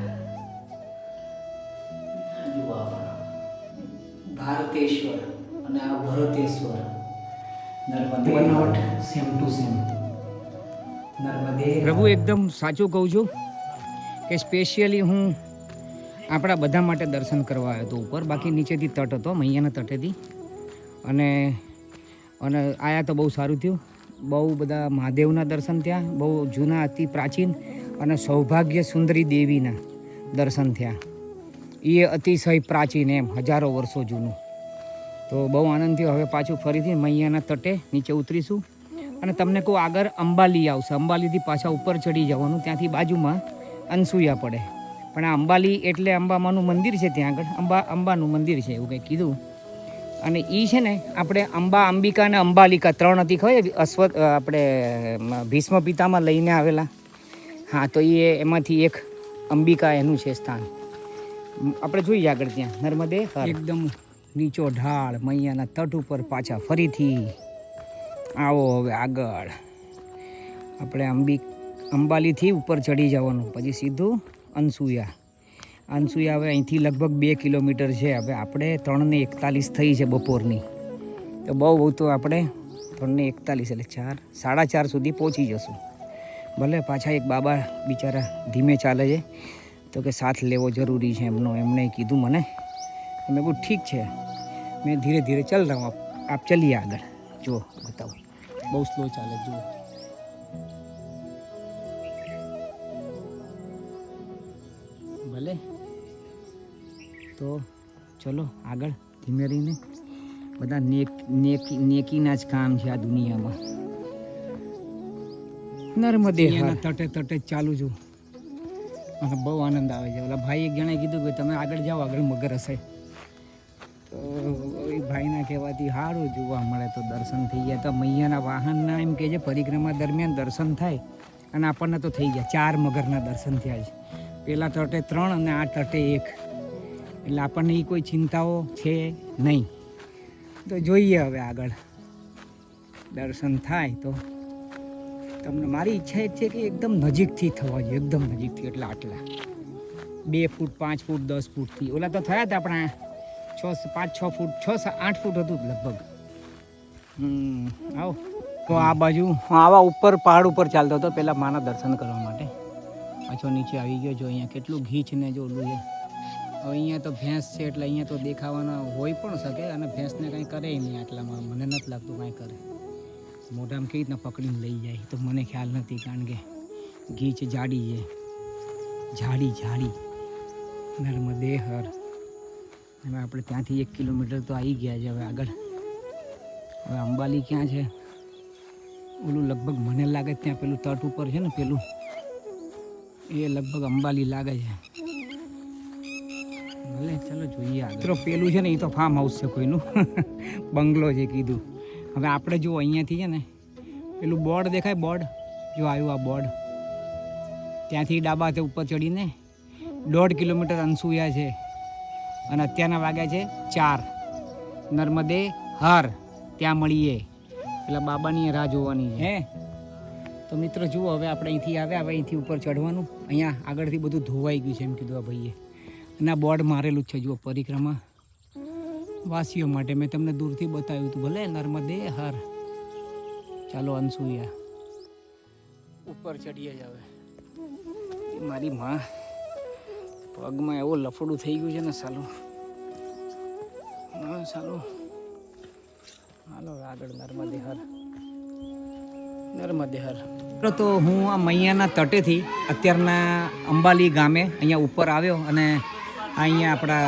જુઓ ભારતેશ્વર અને આ ભરતેશ્વર. નર્મદે નોટ સેમ ટુ સેમ. નર્મદે. પ્રભુ એકદમ સાચું કહું છું કે સ્પેશિયલી હું આપણા બધા માટે દર્શન કરવા આવ્યો હતો ઉપર. બાકી નીચેથી તટ હતો મૈયાના તટેથી, અને આયા તો બહુ સારું થયું. બહુ બધા મહાદેવના દર્શન થયા, બહુ જૂના અતિ પ્રાચીન, અને સૌભાગ્ય સુંદરી દેવીના દર્શન થયા. એ અતિશય પ્રાચીન એમ હજારો વર્ષો જૂનું. તો બહુ આનંદ થયો. હવે પાછું ફરીથી મૈયાના તટે નીચે ઉતરીશું, અને તમને કહું આગળ અંબાલી આવશે. અંબાલીથી પાછા ઉપર ચડી જવાનું. ત્યાંથી બાજુમાં અનસુયા પડે. પણ આ અંબાલી એટલે અંબામાનું મંદિર છે ત્યાં આગળ. અંબાનું મંદિર છે એવું કંઈ કીધું. અને એ છે ને આપણે અંબિકા અને અંબાલિકા 3 હતી ખબર આપણે ભીષ્મ પિતામાં લઈને આવેલા. હા તો એમાંથી એક અંબિકા એનું છે સ્થાન. આપણે જોઈએ આગળ ત્યાં નર્મદે એકદમ નીચો ઢાળ મૈયાના તટ ઉપર પાછા ફરીથી આવો. હવે આગળ આપણે અંબાલીથી ઉપર ચડી જવાનું, પછી સીધું અનસુયા. હવે અહીંથી લગભગ 2 કિલોમીટર છે. હવે આપણે 3:41 થઈ છે બપોરની. તો બહુ તો આપણે 3:41 એટલે 4:30 સુધી પહોંચી જશું. ભલે પાછા એક બાબા બિચારા ધીમે ચાલે છે, તો કે સાથ લેવો જરૂરી છે એમનો. એમણે કીધું મને. મેં કહું ઠીક છે, मैं धीरे धीरे चल रहा हूँ, आप चलिए आगे. जो बताओ बहुत स्लो चाले. जो भले तो चलो આગળ ધીમે રહીને. બધા નેકીના જ કામ છે આ દુનિયામાં. નર્મદે તટે તટે જ ચાલુ છું, અને બહુ આનંદ આવે છે. ઓલા ભાઈ એક જણાએ કીધું કે તમે આગળ જાઓ, આગળ મગર હશે. તો એ ભાઈના કહેવાથી સારું જોવા મળે. તો દર્શન થઈ ગયા. તો મૈયાના વાહનના એમ કહે છે પરિક્રમા દરમિયાન દર્શન થાય, અને આપણને તો થઈ ગયા 4 મગરના દર્શન થયા છે. પેલા તટે 3 અને આ તટે 1. એટલે આપણને એ કોઈ ચિંતાઓ છે નહીં. તો જોઈએ હવે આગળ દર્શન થાય તો તમને. મારી ઈચ્છા એક છે કે એકદમ નજીકથી થવા જોઈએ, એકદમ નજીકથી. એટલે આટલા 2 ફૂટ 5 ફૂટ 10 ફૂટથી. ઓલા તો થયા હતા આપણા 5-6 ફૂટ 6-8 ફૂટ હતું લગભગ. આવો તો આ બાજુ આવા ઉપર પહાડ ઉપર ચાલતો હતો પહેલાં માના દર્શન કરવા માટે. પાછો નીચે આવી ગયો. જો અહીંયા કેટલું ઘીચ ને જો ઓલું છે. હવે અહીંયા તો ભેંસ છે એટલે અહીંયા તો દેખાવાના હોય પણ શકે, અને ભેંસને કંઈ કરે નહીં આટલામાં. મને નથી લાગતું કાંઈ કરે. મોઢામાં કેવી રીતના પકડીને લઈ જાય તો મને ખ્યાલ નથી, કારણ કે ઘીચ જાડી છે. જાડી નર્મદે હર. હવે આપણે ત્યાંથી 1 કિલોમીટર તો આવી ગયા છે. હવે આગળ હવે અંબાલી ક્યાં છે? ઓલું લગભગ મને લાગે ત્યાં પેલું તટ ઉપર છે ને પેલું, એ લગભગ અંબાલી લાગે છે. ભલે ચાલો જોઈએ આગળ. પેલું છે ને એ તો ફાર્મ હાઉસ છે કોઈનું, બંગલો છે કીધું. હવે આપણે જો અહીંયાથી છે ને પેલું બોર્ડ દેખાય, બોર્ડ જો આવ્યું આ બોર્ડ, ત્યાંથી ડાબા હાથે ઉપર ચડીને 1.5 કિલોમીટર અનસુયા છે. અને અત્યારના વાગ્યા છે 4. નર્મદે હર ત્યાં મળીએ. પેલા બાબાની રાહ જોવાની છે. તો મિત્રો જુઓ હવે આપણે અહીંથી આવ્યા, હવે અહીંથી ઉપર ચડવાનું. અહીંયા આગળથી બધું ધોવાઈ ગયું છે એમ કીધું આ ભાઈએ. અને આ બોર્ડ મારેલું જ છે જુઓ, પરિક્રમા વાસીઓ માટે. મેં તમને દૂરથી બતાવ્યું હતું. ભલે નર્મદે હર. ચાલો અનસુયા ઉપર ચડીએ જ હવે. મારી માં પગમાં એવું લફડું થઈ ગયું છે ને સાલું. હા સાલું. હાલો આગળ નર્મદે હર, નર્મદે હર. તો હું આ મૈયાના તટેથી અત્યારના અંબાલી ગામે અહીંયા ઉપર આવ્યો અને અહીંયા આપણા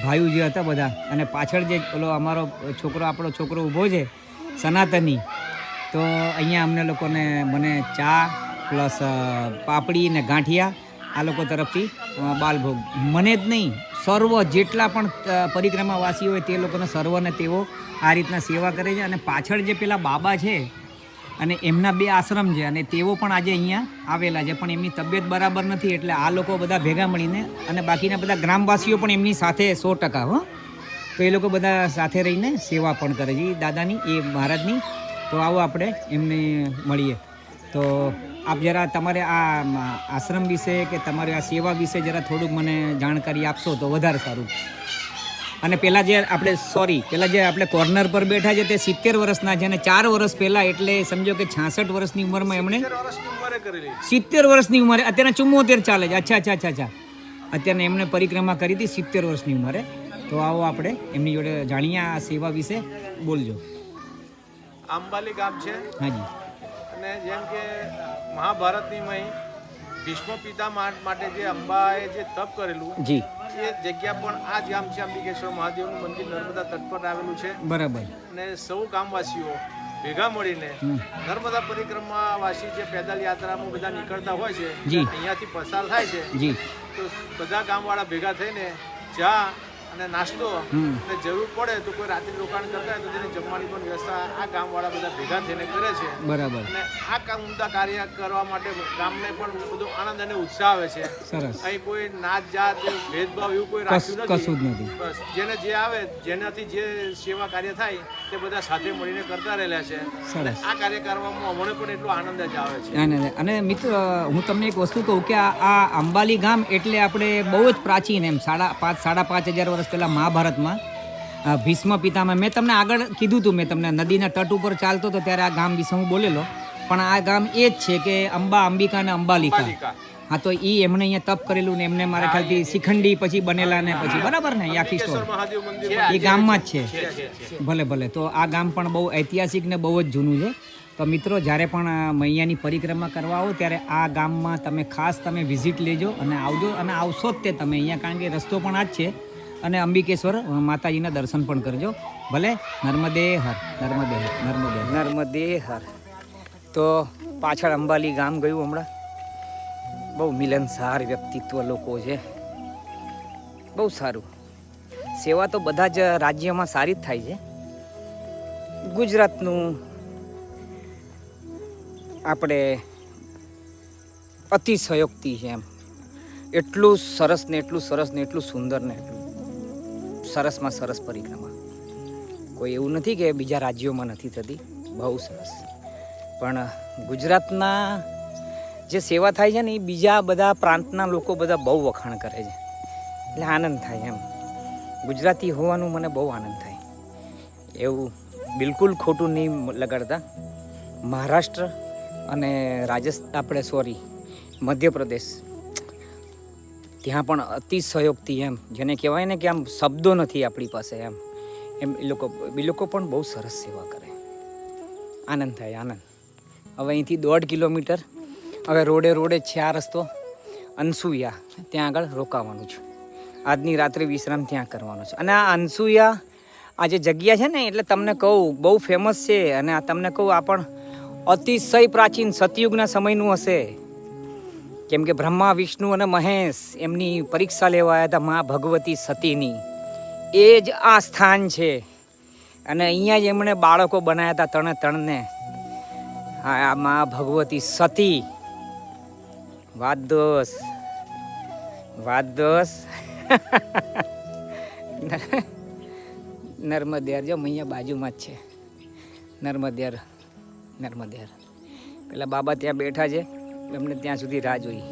ભાઈઓ જે હતા બધા, અને પાછળ જે પેલો અમારો છોકરો, આપણો છોકરો ઊભો છે સનાતની, તો અહીંયા અમને લોકોને મને ચા પ્લસ પાપડી ને ગાંઠિયા આ લોકો તરફથી બાલભોગ. મને જ નહીં, સર્વ જેટલા પણ પરિક્રમાવાસીઓ હોય તે લોકોને સર્વને તેઓ આ રીતના સેવા કરે છે. અને પાછળ જે પેલા બાબા છે અને એમના 2 આશ્રમ છે, અને તેઓ પણ આજે અહીંયા આવેલા છે, પણ એમની તબિયત બરાબર નથી, એટલે આ લોકો બધા ભેગા મળીને, અને બાકીના બધા ગ્રામવાસીઓ પણ એમની સાથે 100% હો, તો એ લોકો બધા સાથે રહીને સેવા પણ કરે છે દાદાની, એ મહારાજની. તો આવો આપણે એમને મળીએ. તો આપ જરા તમારે આ આશ્રમ વિશે કે તમારે આ સેવા વિશે જરા થોડુંક મને જાણકારી આપશો તો વધારે સારું. અને પેલા જે આપણે કોર્નર પર બેઠા છે તે 70 વર્ષના છે, અને 4 વર્ષ પહેલા એટલે સમજો કે 66 વર્ષની ઉંમરમાં એમણે 70 વર્ષની ઉંમરે, અત્યારે 74 ચાલે છે. અચ્છા. અત્યારે એમણે પરિક્રમા કરી હતી 70 વર્ષની ઉંમરે. તો આવો આપણે એમની જોડે જાણીએ આ સેવા વિશે. બોલજો. અંબાલી ગામ છે. હાજી. અને જેમ કે મહાભારતની મહી ભીષ્મ પિતા માટે જે અંબાએ જે તપ કરેલું જી, એ જગ્યા પણ આ જ ગામ છે. અંબિકેશ્વર મહાદેવનું મંદિર નર્મદા તટ પર આવેલું છે. બરાબર. અને સૌ ગામવાસીઓ ભેગા મળીને નર્મદા પરિક્રમાવાસી જે પેદલ યાત્રામાં બધા નીકળતા હોય છે, જી, અહીંયાથી પસાર થાય છે, જી, તો બધા ગામવાળા ભેગા થઈને ચા અને નાસ્તો, અને જરૂર પડે તો કોઈ રાત્રિ રોકાણ કરતા હોય તો તેની જમવાની પણ વ્યવસ્થા આ ગામવાળા બધા ભેગા થઈને કરે છે. બરાબર. અને આ કામ ઉમદા કાર્ય કરવા માટે ગામને પણ બધો આનંદ અને ઉત્સાહ આવે છે. સરસ. અહીં કોઈ નાત જાત ભેદભાવ એવું કોઈ રાખ્યું કશું જ નથી. બસ જેને જે આવે, જેનાથી જે સેવા કાર્ય થાય તે બધા સાથે મળીને કરતા રહેલા છે. સરસ. આ કાર્ય કરવામાં અમને પણ એટલો આનંદ જ આવે છે. અને મિત્ર, હું તમને એક વસ્તુ કહું કે આ અંબાલી ગામ એટલે આપણે બહુ જ પ્રાચીન, એમ 5,500 વર્ષ પહેલાં મહાભારતમાં ભીષ્મ પિતામાં, મેં તમને આગળ કીધું હતું, મેં તમને નદીના તટ ઉપર ચાલતો હતો ત્યારે આ ગામ વિશે હું બોલેલો. પણ આ ગામ એ જ છે કે અંબિકા અને અંબાલિકા. હા, તો એ એમણે અહીંયા તપ કરેલું ને એમને મારા ખ્યાલથી શિખંડી પછી બનેલા ને પછી, બરાબર ને, એ આખી સ્ટોરી મહાદેવ મંદિર એ ગામમાં જ છે. ભલે. તો આ ગામ પણ બહુ ઐતિહાસિક ને બહુ જ જૂનું છે. તો મિત્રો, જ્યારે પણ મૈયાની પરિક્રમા કરવા આવો ત્યારે આ ગામમાં તમે વિઝિટ લેજો અને આવજો, અને આવશો જ તે તમે અહીંયા, કારણ કે રસ્તો પણ આ જ છે. અને અંબિકેશ્વર માતાજીના દર્શન પણ કરજો. ભલે. નર્મદે હર, નર્મદે હર, નર્મદે હર. તો પાછળ અંબાલી ગામ ગયું હમણાં. બહુ મિલનસાર વ્યક્તિત્વ લોકો છે, બહુ સારું. સેવા તો બધા જ રાજ્યમાં સારી જ થાય છે. ગુજરાતનું આપણે અતિશયોક્તિ છે એમ. એટલું સરસ ને એટલું સુંદર ને એટલું સરસમાં સરસ પરિક્રમા. કોઈ એવું નથી કે બીજા રાજ્યોમાં નથી થતી, બહુ સરસ. પણ ગુજરાતના જે સેવા થાય છે ને એ બીજા બધા પ્રાંતના લોકો બધા બહુ વખાણ કરે છે, એટલે આનંદ થાય એમ. ગુજરાતી હોવાનું મને બહુ આનંદ થાય. એવું બિલકુલ ખોટું નહીં લગાડતા. મહારાષ્ટ્ર અને મધ્યપ્રદેશ, ત્યાં પણ અતિશયોક્તિ એમ, જેને કહેવાય ને કે આમ શબ્દો નથી આપણી પાસે એમ એ લોકો પણ બહુ સરસ સેવા કરે. આનંદ થાય, આનંદ. હવે અહીંથી 1.5 કિલોમીટર હવે રોડે છે આ રસ્તો. અનસુયા, ત્યાં આગળ રોકાવાનું છે. આજની રાત્રે વિશ્રામ ત્યાં કરવાનો છે. અને આ અનસુયા, આ જે જગ્યા છે ને, એટલે તમને કહું બહુ ફેમસ છે. અને આ તમને કહું, આ પણ અતિશય પ્રાચીન સતયુગના સમયનું હશે. કેમ કે બ્રહ્મા, વિષ્ણુ અને મહેશ એમની પરીક્ષા લેવા આવ્યા હતા મા ભગવતી સતીની. એ જ આ સ્થાન છે. અને અહીંયા જ એમણે બાળકો બનાવ્યા હતા ત્રણે. આ મા ભગવતી સતી. વાત દોસ નર્મદેર, જો અહીંયા બાજુમાં જ છે નર્મદેર. પેલા બાબા ત્યાં બેઠા છે, એમને ત્યાં સુધી રાહ જોઈ.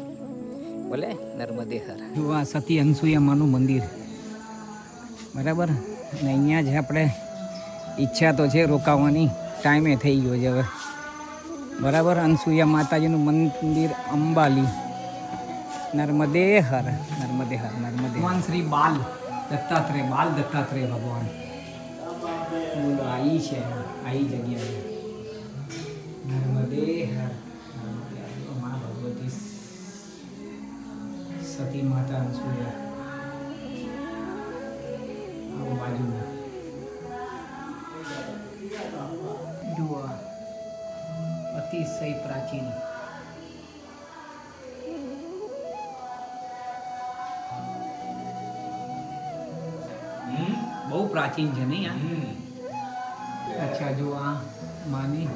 ભલે નર્મદે હર. જો આ સતી અનસુયામાનું મંદિર, બરાબર. અને અહીંયા જ આપણે ઈચ્છા તો છે રોકાવાની, ટાઈમે થઈ ગયો છે હવે, બરાબર. અનસુયા માતાજીનું મંદિર અંબાલી. નર્મદે હર, નર્મદે હર, નર્મદે. ભગવાન શ્રી બાલ દત્તાત્રેય, બાલ દત્તાત્રેય ભગવાન. બોલો આઈ છે, આઈ જગ્યાએ. નર્મદે હર, નર્મદે હર. મા ભગવતી સતી માતા અનસુયા બાજુમાં જુઓ, અતિશય પ્રાચીન. બહુ પ્રાચીન છે નહીં આ? અચ્છા, જો આ માની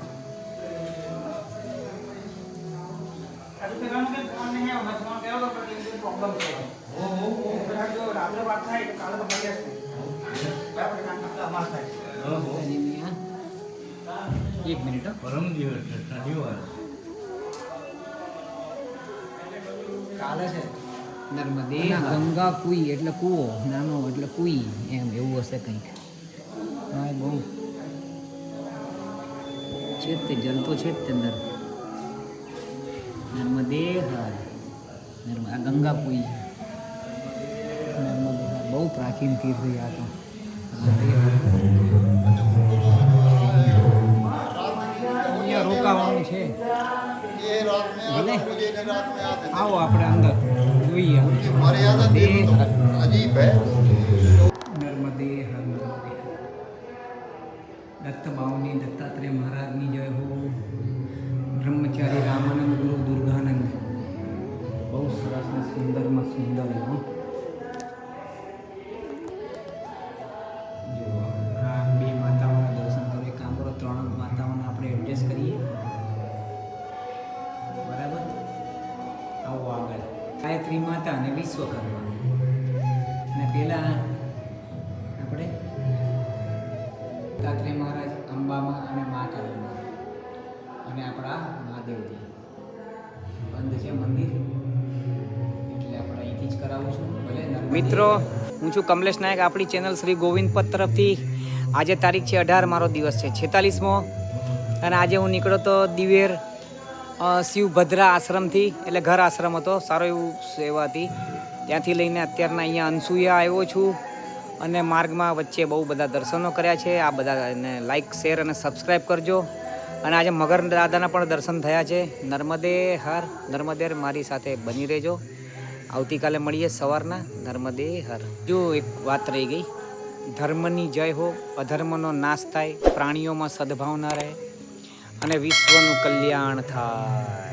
એક મિનિટ. પરમ દિવસ શનિવાર કાલે છે. નર્મદે ગંગા કુઈ એટલે કૂવો, નાનો એટલે કુઈ, એમ એવું હશે કંઈક. હા, બહુ છે તે જલ તો છે જ તે અંદર. નર્મદે હર, આ ગંગા કુઈ છે. નર્મદે હર બહુ પ્રાચીન તીર્થ છે આ તો. અહીંયા રોકાવાનું છે. ભલે આવો આપણે અંદર જોઈએ. નર્મદે હર, નર્મદે હર. દત્ત બાવની દત્તાત્રેય મહારાજની જય હો. બ્રહ્મચારી રામાનંદ ગુરુ દુર્ગાનંદ. બહુ સરસ ને સુંદરમાં સુંદર. જો આ બે માતાઓના દર્શન કરો. એક કામ કરો, 3 માતાઓને આપણે એડજસ્ટ કરીએ, બરાબર. આવો આગળ ગાયત્રી માતા અને વિશ્વકર્મા, અને પેલા આપણે દત્તાત્રેય મહારાજ અંબામાં અને મા કાળીમાં, અને આપણા મહાદેવજી. બંધ છે મંદિર એટલે આપણે અહીંથી જ કરાવું છું. ભલે મિત્રો, હું છું કમલેશ નાયક, આપણી ચેનલ શ્રી ગોવિંદ પથ તરફથી. આજે તારીખ છે 18, મારો દિવસ છે 46મો, અને આજે હું નીકળ્યો તો દિવેર શિવભદ્રા આશ્રમથી, એટલે ઘર આશ્રમ હતો, સારો એવું સેવા હતી. ત્યાંથી લઈને અત્યારના અહીંયા અનસુયા આવ્યો છું, અને માર્ગમાં વચ્ચે બહુ બધા દર્શનો કર્યા છે. આ બધાને લાઈક, શેર અને સબસ્ક્રાઈબ કરજો. અને આજે મગર દાદાના પણ દર્શન થયા છે. નર્મદે હર, નર્મદે હર. મારી સાથે બની રહેજો. આવતીકાલે મળીએ સવારના. નર્મદે હર. જો એક વાત રહી ગઈ, ધર્મની જય હો, અધર્મનો નાશ થાય, પ્રાણીઓમાં સદભાવના રહે, અને વિશ્વનું કલ્યાણ થાય.